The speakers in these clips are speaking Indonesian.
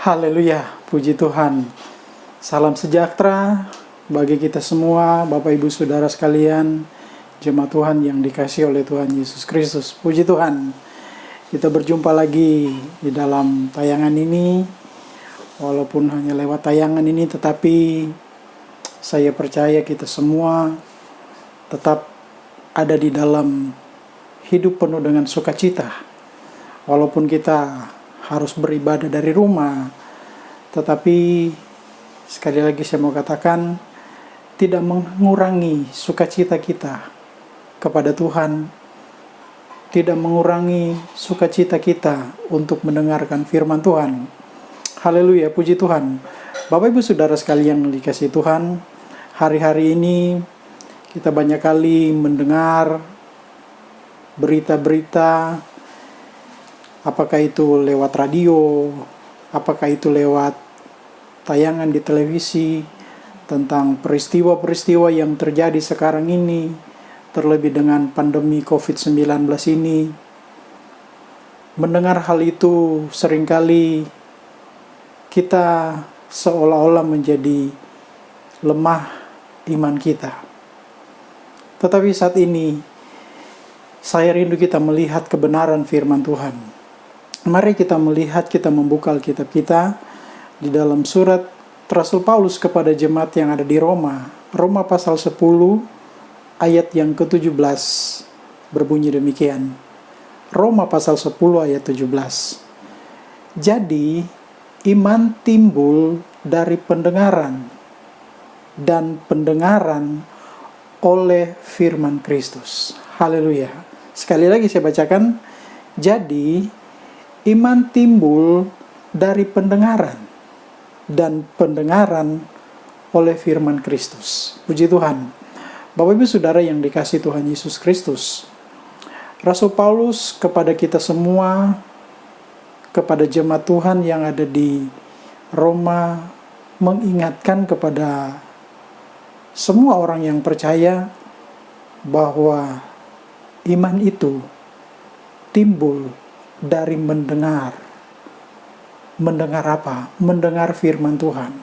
Haleluya, puji Tuhan. Salam sejahtera bagi kita semua, Bapak Ibu Saudara sekalian, jemaat Tuhan yang dikasihi oleh Tuhan Yesus Kristus. Puji Tuhan, kita berjumpa lagi di dalam tayangan ini. Walaupun hanya lewat tayangan ini, tetapi saya percaya kita semua tetap ada di dalam hidup penuh dengan sukacita. Walaupun kita harus beribadah dari rumah, tetapi sekali lagi saya mau katakan, tidak mengurangi sukacita kita kepada Tuhan, tidak mengurangi sukacita kita untuk mendengarkan firman Tuhan. Haleluya, puji Tuhan. Bapak Ibu Saudara sekalian yang dikasihi Tuhan, hari-hari ini kita banyak kali mendengar berita-berita, apakah itu lewat radio, apakah itu lewat tayangan di televisi, tentang peristiwa-peristiwa yang terjadi sekarang ini, terlebih dengan pandemi COVID-19 ini. Mendengar hal itu seringkali kita seolah-olah menjadi lemah iman kita. Tetapi saat ini, saya rindu kita melihat kebenaran firman Tuhan. Mari kita melihat, kita membuka Alkitab kita di dalam surat Rasul Paulus kepada jemaat yang ada di Roma. Roma pasal 10 ayat yang ke-17 berbunyi demikian. Roma pasal 10 ayat 17. Jadi iman timbul dari pendengaran, dan pendengaran oleh firman Kristus. Haleluya. Sekali lagi saya bacakan. Jadi iman timbul dari pendengaran, dan pendengaran oleh firman Kristus. Puji Tuhan. Bapak Ibu Saudara yang dikasihi Tuhan Yesus Kristus, Rasul Paulus kepada kita semua, kepada jemaat Tuhan yang ada di Roma, mengingatkan kepada semua orang yang percaya bahwa iman itu timbul dari mendengar. Mendengar apa? Mendengar firman Tuhan.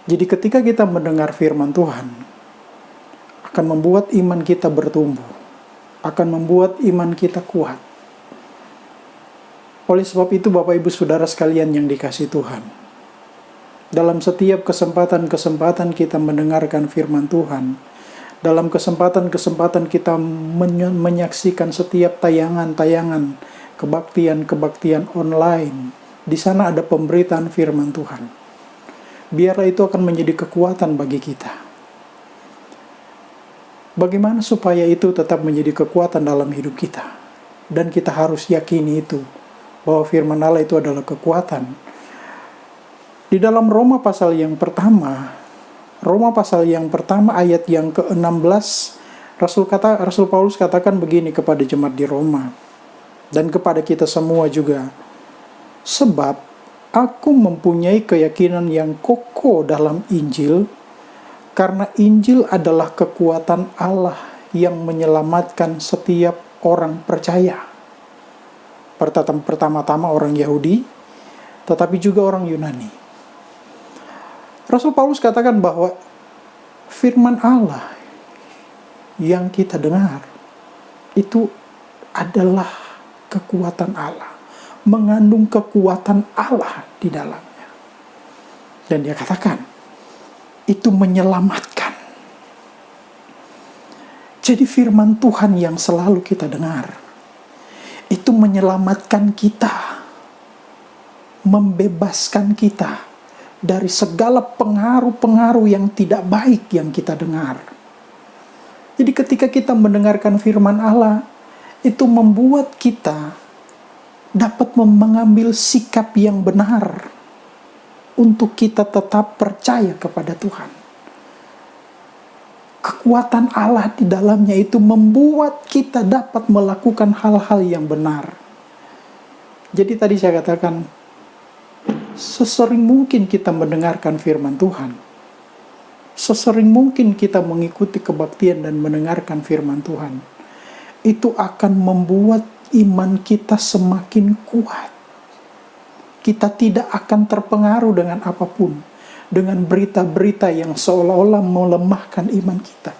Jadi ketika kita mendengar firman Tuhan, akan membuat iman kita bertumbuh, akan membuat iman kita kuat. Oleh sebab itu Bapak Ibu Saudara sekalian yang dikasihi Tuhan, dalam setiap kesempatan-kesempatan kita mendengarkan firman Tuhan, dalam kesempatan-kesempatan kita menyaksikan setiap tayangan-tayangan kebaktian-kebaktian online, di sana ada pemberitaan firman Tuhan. Biarlah itu akan menjadi kekuatan bagi kita. Bagaimana supaya itu tetap menjadi kekuatan dalam hidup kita? Dan kita harus yakini itu, bahwa firman Allah itu adalah kekuatan. Di dalam Roma pasal yang pertama ayat yang ke-16, Rasul Paulus katakan begini kepada jemaat di Roma dan kepada kita semua juga. Sebab aku mempunyai keyakinan yang kokoh dalam Injil, karena Injil adalah kekuatan Allah yang menyelamatkan setiap orang percaya. Pertama-tama orang Yahudi, tetapi juga orang Yunani. Rasul Paulus katakan bahwa firman Allah yang kita dengar itu adalah kekuatan Allah, mengandung kekuatan Allah di dalamnya. Dan dia katakan itu menyelamatkan. Jadi firman Tuhan yang selalu kita dengar itu menyelamatkan kita, membebaskan kita dari segala pengaruh-pengaruh yang tidak baik yang kita dengar. Jadi ketika kita mendengarkan firman Allah, itu membuat kita dapat mengambil sikap yang benar untuk kita tetap percaya kepada Tuhan. Kekuatan Allah di dalamnya itu membuat kita dapat melakukan hal-hal yang benar. Jadi tadi saya katakan, sesering mungkin kita mendengarkan firman Tuhan, sesering mungkin kita mengikuti kebaktian dan mendengarkan firman Tuhan, itu akan membuat iman kita semakin kuat. kita tidak akan terpengaruh dengan apapun, dengan berita-berita yang seolah-olah melemahkan iman kita.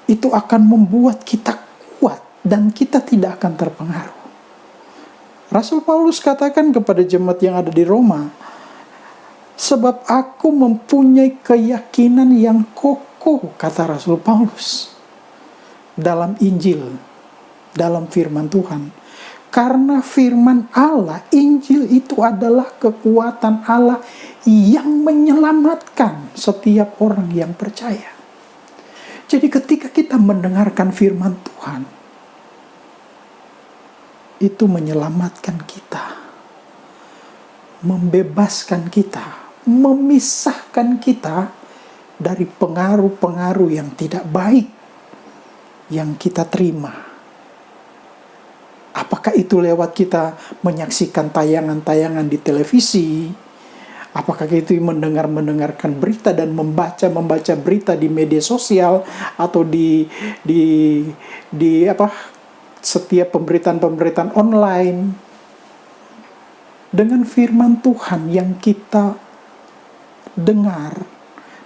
Itu akan membuat kita kuat dan kita tidak akan terpengaruh. Rasul Paulus katakan kepada jemaat yang ada di Roma, sebab aku mempunyai keyakinan yang kokoh, kata Rasul Paulus, dalam Injil, dalam firman Tuhan. Karena firman Allah, Injil itu adalah kekuatan Allah yang menyelamatkan setiap orang yang percaya. Jadi ketika kita mendengarkan firman Tuhan, itu menyelamatkan kita, membebaskan kita, memisahkan kita dari pengaruh-pengaruh yang tidak baik yang kita terima. Apakah itu lewat kita menyaksikan tayangan-tayangan di televisi? Apakah itu mendengarkan berita dan membaca berita di media sosial atau di setiap pemberitaan online? Dengan firman Tuhan yang kita dengar,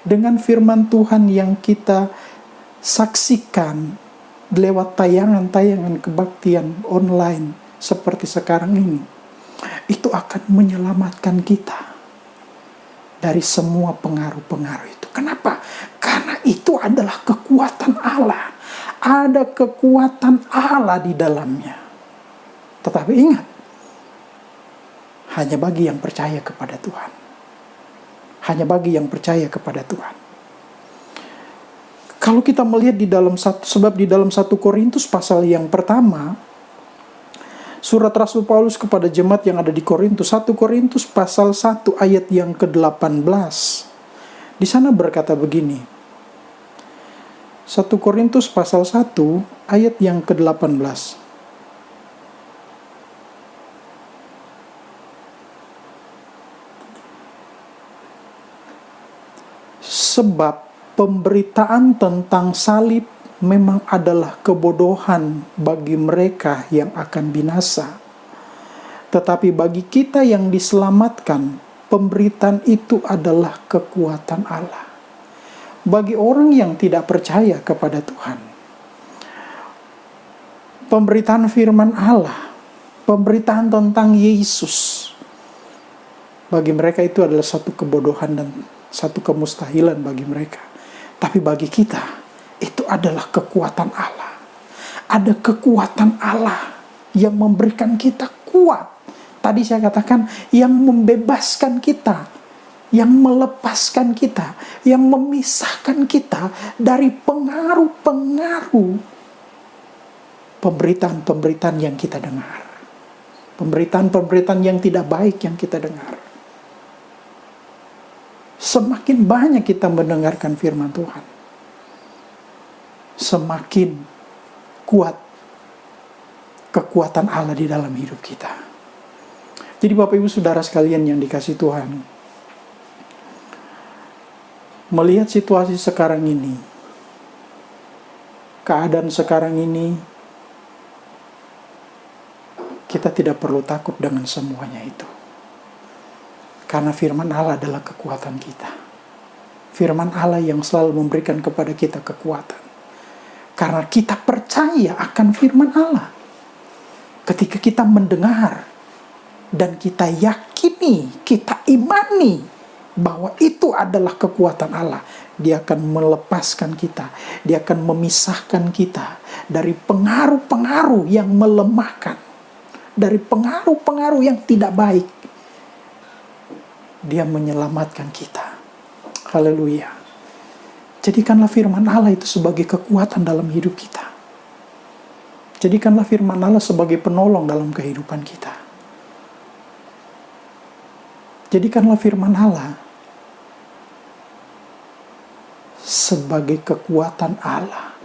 dengan firman Tuhan yang kita saksikan lewat tayangan-tayangan kebaktian online seperti sekarang ini, itu akan menyelamatkan kita dari semua pengaruh-pengaruh itu. Kenapa? Karena itu adalah kekuatan Allah. Ada kekuatan Allah di dalamnya. Tetapi ingat, hanya bagi yang percaya kepada Tuhan. Hanya bagi yang percaya kepada Tuhan. Kalau kita melihat di dalam di dalam 1 Korintus pasal yang pertama, surat Rasul Paulus kepada jemaat yang ada di Korintus, 1 Korintus pasal 1 ayat yang ke-18. Di sana berkata begini. 1 Korintus pasal 1 ayat yang ke-18. Sebab pemberitaan tentang salib memang adalah kebodohan bagi mereka yang akan binasa. Tetapi bagi kita yang diselamatkan, pemberitaan itu adalah kekuatan Allah. Bagi orang yang tidak percaya kepada Tuhan, pemberitaan firman Allah, pemberitaan tentang Yesus, bagi mereka itu adalah satu kebodohan dan satu kemustahilan bagi mereka. Tapi bagi kita, itu adalah kekuatan Allah. Ada kekuatan Allah yang memberikan kita kuat. Tadi saya katakan, yang membebaskan kita, yang melepaskan kita, yang memisahkan kita dari pengaruh-pengaruh pemberitaan-pemberitaan yang kita dengar. Pemberitaan-pemberitaan yang tidak baik yang kita dengar. Semakin banyak kita mendengarkan firman Tuhan, semakin kuat kekuatan Allah di dalam hidup kita. Jadi Bapak Ibu Saudara sekalian yang dikasihi Tuhan, melihat situasi sekarang ini, keadaan sekarang ini, kita tidak perlu takut dengan semuanya itu. Karena firman Allah adalah kekuatan kita. Firman Allah yang selalu memberikan kepada kita kekuatan. Karena kita percaya akan firman Allah. Ketika kita mendengar dan kita yakini, kita imani bahwa itu adalah kekuatan Allah, Dia akan melepaskan kita, Dia akan memisahkan kita dari pengaruh-pengaruh yang melemahkan, dari pengaruh-pengaruh yang tidak baik. Dia menyelamatkan kita. Haleluya. Jadikanlah firman Allah itu sebagai kekuatan dalam hidup kita. Jadikanlah firman Allah sebagai penolong dalam kehidupan kita. Jadikanlah firman Allah sebagai kekuatan Allah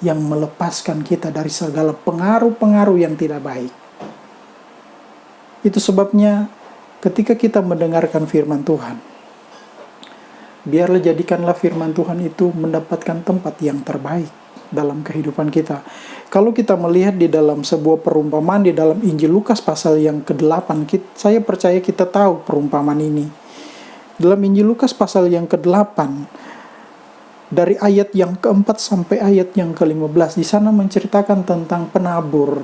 yang melepaskan kita dari segala pengaruh-pengaruh yang tidak baik. Itu sebabnya ketika kita mendengarkan firman Tuhan, biarlah jadikanlah firman Tuhan itu mendapatkan tempat yang terbaik dalam kehidupan kita. Kalau kita melihat di dalam sebuah perumpamaan di dalam Injil Lukas pasal yang ke-8, saya percaya kita tahu perumpamaan ini. Dalam Injil Lukas pasal yang ke-8, dari ayat yang ke-4 sampai ayat yang ke-15, di sana menceritakan tentang penabur.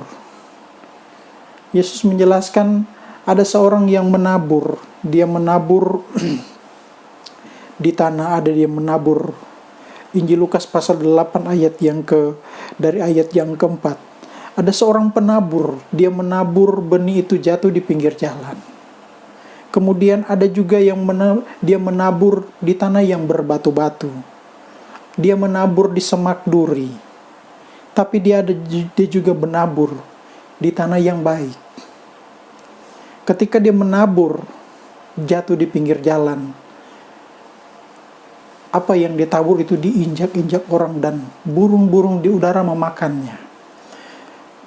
Yesus menjelaskan ada seorang yang menabur. Dia menabur di tanah, ada dia menabur. Injil Lukas pasal 8 dari ayat yang keempat. Ada seorang penabur, dia menabur benih itu jatuh di pinggir jalan. Kemudian ada juga yang dia menabur di tanah yang berbatu-batu. Dia menabur di semak duri. Tapi dia juga menabur di tanah yang baik. Ketika dia menabur jatuh di pinggir jalan, apa yang ditabur itu diinjak-injak orang dan burung-burung di udara memakannya.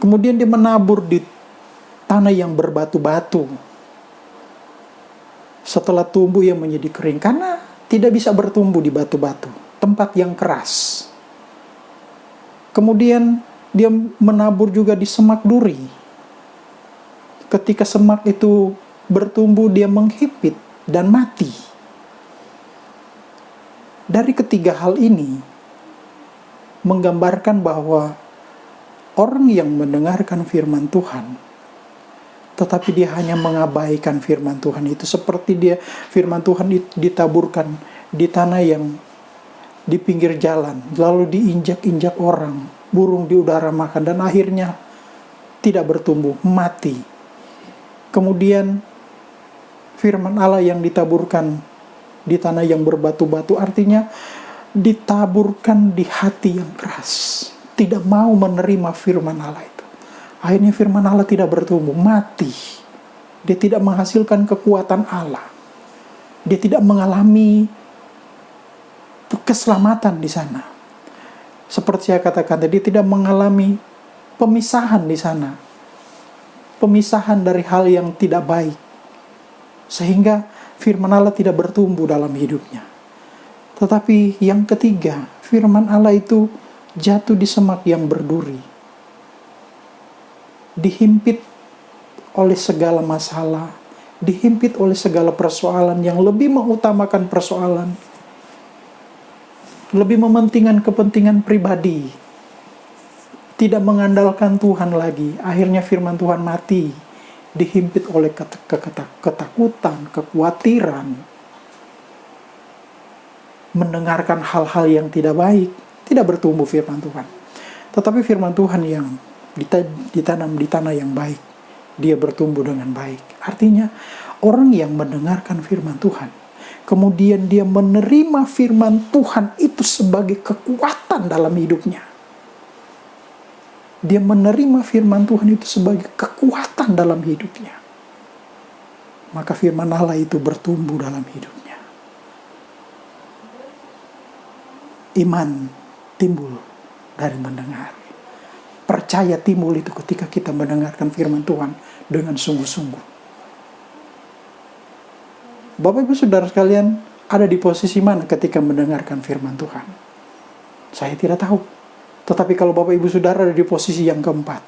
Kemudian dia menabur di tanah yang berbatu-batu. Setelah tumbuh ia menjadi kering karena tidak bisa bertumbuh di batu-batu, tempat yang keras. Kemudian dia menabur juga di semak duri. Ketika semak itu bertumbuh, dia menghimpit dan mati. Dari ketiga hal ini menggambarkan bahwa orang yang mendengarkan firman Tuhan, tetapi dia hanya mengabaikan firman Tuhan itu, seperti firman Tuhan ditaburkan di tanah yang di pinggir jalan, lalu diinjak-injak orang, burung di udara makan, dan akhirnya tidak bertumbuh, mati. Kemudian firman Allah yang ditaburkan di tanah yang berbatu-batu, artinya ditaburkan di hati yang keras, tidak mau menerima firman Allah itu. Akhirnya firman Allah tidak bertumbuh, mati. Dia tidak menghasilkan kekuatan Allah. Dia tidak mengalami keselamatan di sana. Seperti saya katakan tadi, dia tidak mengalami pemisahan di sana. Pemisahan dari hal yang tidak baik. Sehingga firman Allah tidak bertumbuh dalam hidupnya. Tetapi yang ketiga, firman Allah itu jatuh di semak yang berduri. Dihimpit oleh segala masalah, dihimpit oleh segala persoalan yang lebih mengutamakan persoalan, lebih mementingkan kepentingan pribadi, tidak mengandalkan Tuhan lagi. Akhirnya firman Tuhan mati, dihimpit oleh ketakutan, kekhawatiran, mendengarkan hal-hal yang tidak baik, tidak bertumbuh firman Tuhan. Tetapi firman Tuhan yang ditanam di tanah yang baik, dia bertumbuh dengan baik. Artinya orang yang mendengarkan firman Tuhan, kemudian dia menerima firman Tuhan itu sebagai kekuatan dalam hidupnya. Dia menerima firman Tuhan itu sebagai kekuatan dalam hidupnya. Maka firman Allah itu bertumbuh dalam hidupnya. Iman timbul dari mendengar. Percaya timbul itu ketika kita mendengarkan firman Tuhan dengan sungguh-sungguh. Bapak Ibu Saudara sekalian, ada di posisi mana ketika mendengarkan firman Tuhan? Saya tidak tahu. Tetapi kalau Bapak Ibu Saudara ada di posisi yang keempat,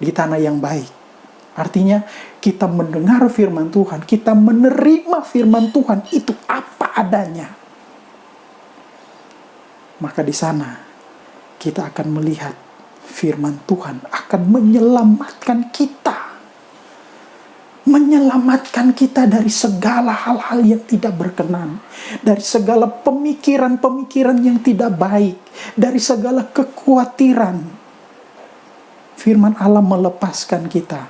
di tanah yang baik, artinya kita mendengar firman Tuhan, kita menerima firman Tuhan itu apa adanya. Maka di sana kita akan melihat firman Tuhan akan menyelamatkan kita. Menyelamatkan kita dari segala hal-hal yang tidak berkenan. Dari segala pemikiran-pemikiran yang tidak baik. Dari segala kekhawatiran. Firman Allah melepaskan kita.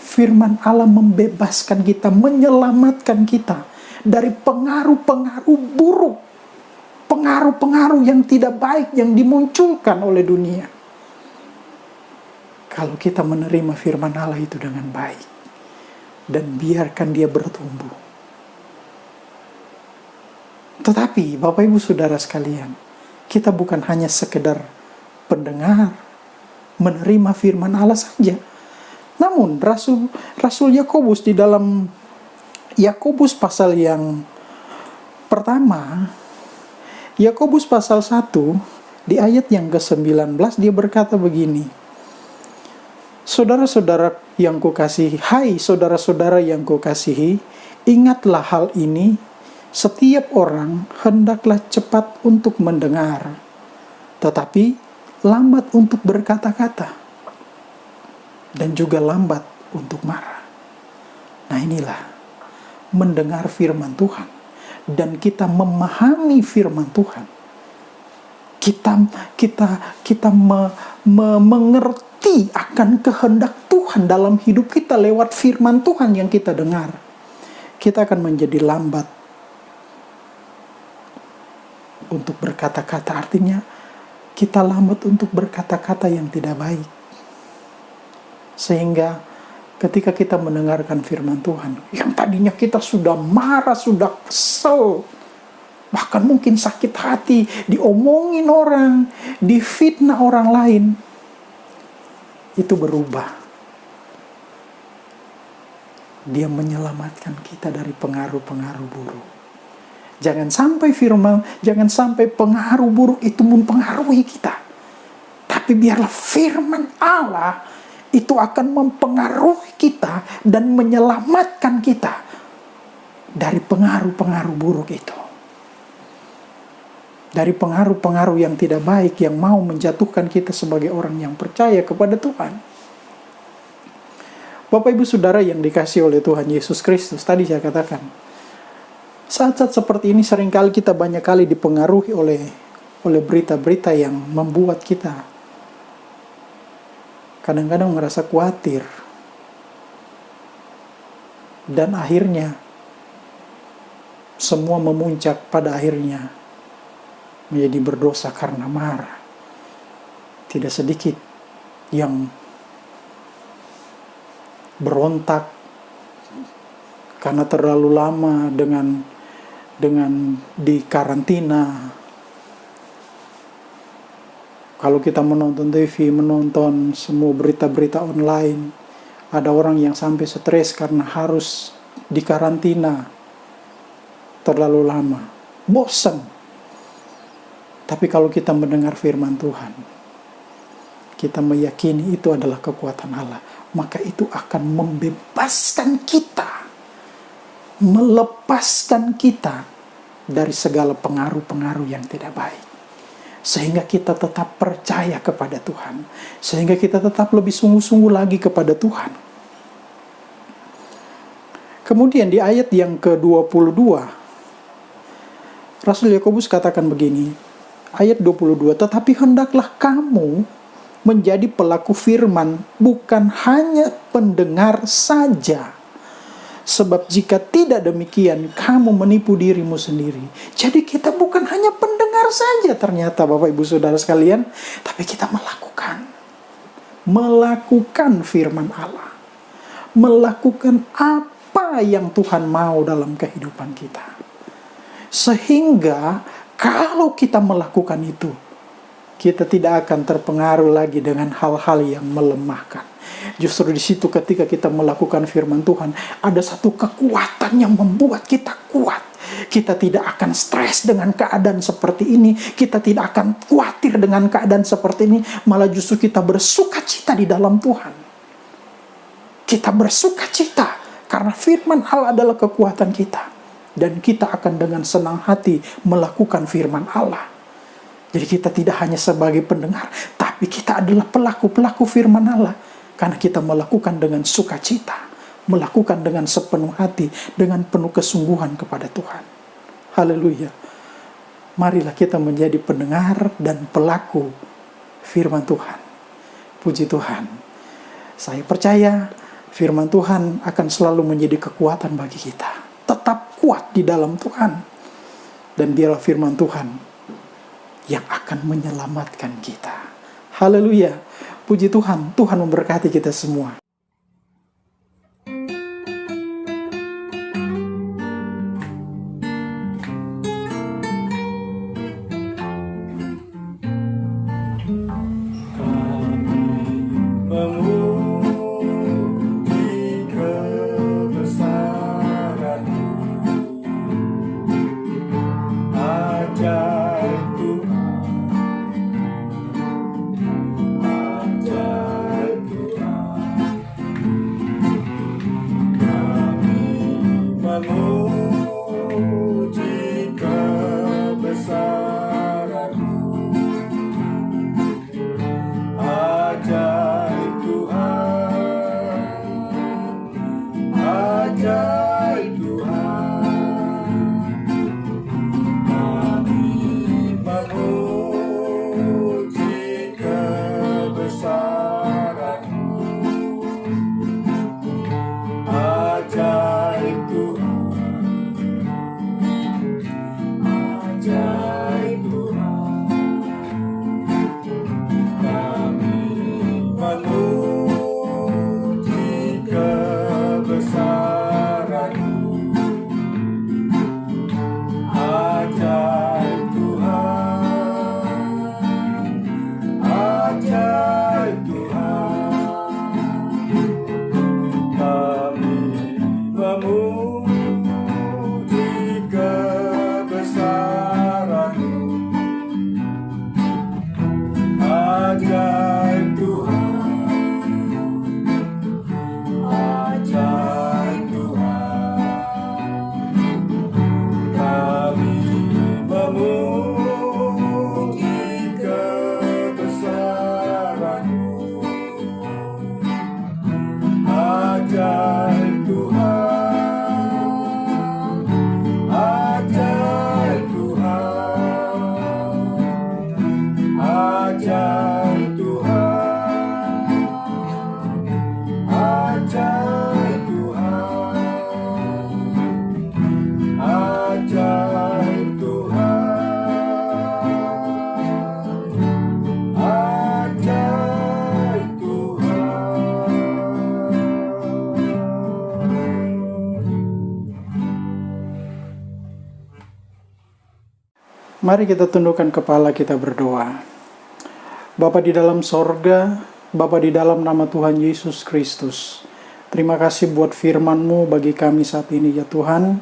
Firman Allah membebaskan kita, menyelamatkan kita dari pengaruh-pengaruh buruk. Pengaruh-pengaruh yang tidak baik yang dimunculkan oleh dunia. Kalau kita menerima firman Allah itu dengan baik dan biarkan dia bertumbuh. Tetapi Bapak Ibu Saudara sekalian, kita bukan hanya sekedar pendengar, menerima firman Allah saja. Namun Rasul Yakobus di dalam Yakobus pasal yang pertama, Yakobus pasal 1 Di ayat yang ke-19 dia berkata begini, saudara-saudara yang kukasihi, hai saudara-saudara yang kukasihi, ingatlah hal ini, setiap orang hendaklah cepat untuk mendengar, tetapi lambat untuk berkata-kata, dan juga lambat untuk marah. Nah inilah mendengar firman Tuhan dan kita memahami firman Tuhan. Kita mengerti akan kehendak Tuhan dalam hidup kita lewat firman Tuhan yang kita dengar. Kita akan menjadi lambat untuk berkata-kata, artinya kita lambat untuk berkata-kata yang tidak baik. Sehingga ketika kita mendengarkan firman Tuhan, yang tadinya kita sudah marah, sudah kesel, bahkan mungkin sakit hati, diomongin orang, difitnah orang lain, itu berubah. Dia menyelamatkan kita dari pengaruh-pengaruh buruk. Jangan sampai pengaruh buruk itu mempengaruhi kita. Tapi biarlah firman Allah itu akan mempengaruhi kita dan menyelamatkan kita dari pengaruh-pengaruh buruk itu. Dari pengaruh-pengaruh yang tidak baik yang mau menjatuhkan kita sebagai orang yang percaya kepada Tuhan. Bapak Ibu Saudara yang dikasihi oleh Tuhan Yesus Kristus, tadi saya katakan, saat-saat seperti ini seringkali kita banyak kali dipengaruhi oleh berita-berita yang membuat kita kadang-kadang merasa khawatir. Dan akhirnya semua memuncak pada akhirnya menjadi berdosa karena marah. Tidak sedikit yang berontak karena terlalu lama dengan di karantina. Kalau kita menonton TV, menonton semua berita-berita online, ada orang yang sampai stres karena harus di karantina terlalu lama, bosan. Tapi kalau kita mendengar firman Tuhan, kita meyakini itu adalah kekuatan Allah, maka itu akan membebaskan kita, melepaskan kita dari segala pengaruh-pengaruh yang tidak baik. Sehingga kita tetap percaya kepada Tuhan. Sehingga kita tetap lebih sungguh-sungguh lagi kepada Tuhan. Kemudian di ayat yang ke-22, Rasul Yakobus katakan begini, ayat 22, tetapi hendaklah kamu menjadi pelaku firman, bukan hanya pendengar saja. Sebab jika tidak demikian, kamu menipu dirimu sendiri. Jadi kita bukan hanya pendengar saja ternyata Bapak Ibu Saudara sekalian, tapi kita melakukan firman Allah. Melakukan apa yang Tuhan mau dalam kehidupan kita. Sehingga kalau kita melakukan itu, kita tidak akan terpengaruh lagi dengan hal-hal yang melemahkan. Justru di situ ketika kita melakukan firman Tuhan, ada satu kekuatan yang membuat kita kuat. Kita tidak akan stres dengan keadaan seperti ini. Kita tidak akan khawatir dengan keadaan seperti ini. Malah justru kita bersukacita di dalam Tuhan. Kita bersukacita karena firman Allah adalah kekuatan kita. Dan kita akan dengan senang hati melakukan firman Allah. Jadi kita tidak hanya sebagai pendengar, tapi kita adalah pelaku-pelaku firman Allah. Karena kita melakukan dengan sukacita, melakukan dengan sepenuh hati, dengan penuh kesungguhan kepada Tuhan. Haleluya. Marilah kita menjadi pendengar dan pelaku firman Tuhan. Puji Tuhan. Saya percaya firman Tuhan akan selalu menjadi kekuatan bagi kita. Tetap kuat di dalam Tuhan. Dan biarlah firman Tuhan yang akan menyelamatkan kita. Haleluya. Puji Tuhan, Tuhan memberkati kita semua. Mari kita tundukkan kepala, kita berdoa. Bapa di dalam sorga, Bapa di dalam nama Tuhan Yesus Kristus, terima kasih buat firman-Mu bagi kami saat ini ya Tuhan.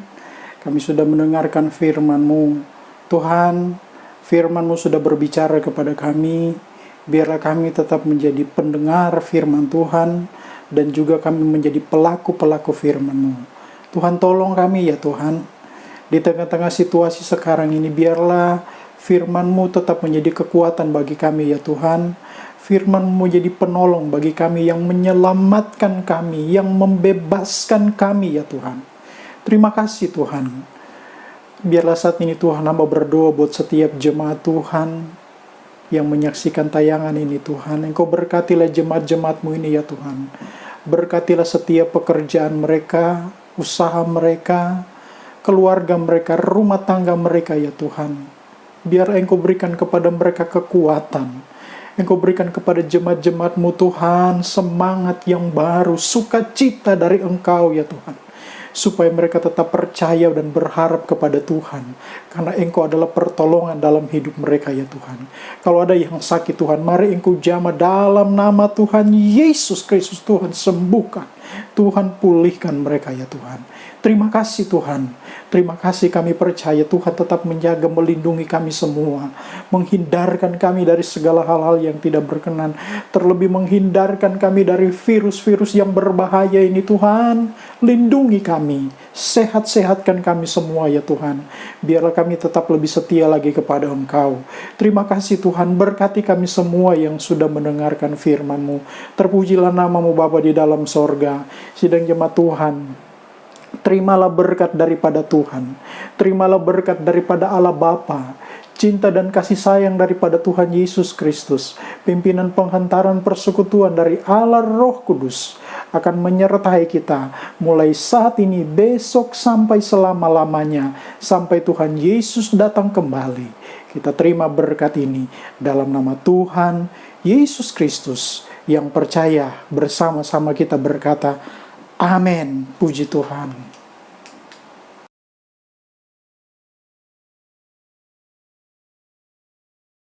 Kami sudah mendengarkan firman-Mu. Tuhan, firman-Mu sudah berbicara kepada kami. Biarlah kami tetap menjadi pendengar firman Tuhan, dan juga kami menjadi pelaku-pelaku firman-Mu. Tuhan, tolong kami ya Tuhan. Di tengah-tengah situasi sekarang ini, biarlah firman-Mu tetap menjadi kekuatan bagi kami ya Tuhan. Firman-Mu menjadi penolong bagi kami, yang menyelamatkan kami, yang membebaskan kami ya Tuhan. Terima kasih Tuhan. Biarlah saat ini Tuhan, hamba berdoa buat setiap jemaat Tuhan yang menyaksikan tayangan ini Tuhan. Engkau berkatilah jemaat-jemaat-Mu ini ya Tuhan. Berkatilah setiap pekerjaan mereka, usaha mereka, keluarga mereka, rumah tangga mereka ya Tuhan. Biar Engkau berikan kepada mereka kekuatan. Engkau berikan kepada jemaat-jemaat-Mu Tuhan semangat yang baru, sukacita dari Engkau ya Tuhan. Supaya mereka tetap percaya dan berharap kepada Tuhan. Karena Engkau adalah pertolongan dalam hidup mereka ya Tuhan. Kalau ada yang sakit Tuhan, mari Engkau jamah dalam nama Tuhan Yesus Kristus. Tuhan sembuhkan, Tuhan pulihkan mereka ya Tuhan. Terima kasih Tuhan. Terima kasih, kami percaya Tuhan tetap menjaga, melindungi kami semua. Menghindarkan kami dari segala hal-hal yang tidak berkenan. Terlebih menghindarkan kami dari virus-virus yang berbahaya ini Tuhan. Lindungi kami. Sehat-sehatkan kami semua ya Tuhan. Biarlah kami tetap lebih setia lagi kepada Engkau. Terima kasih Tuhan. Berkati kami semua yang sudah mendengarkan firman-Mu. Terpujilah nama-Mu Bapa di dalam sorga. Sidang jemaat Tuhan, terimalah berkat daripada Tuhan. Terimalah berkat daripada Allah Bapa, cinta dan kasih sayang daripada Tuhan Yesus Kristus, pimpinan penghantaran persekutuan dari Allah Roh Kudus akan menyertai kita mulai saat ini, besok, sampai selama-lamanya, sampai Tuhan Yesus datang kembali. Kita terima berkat ini dalam nama Tuhan Yesus Kristus. Yang percaya bersama-sama kita berkata, amin. Puji Tuhan.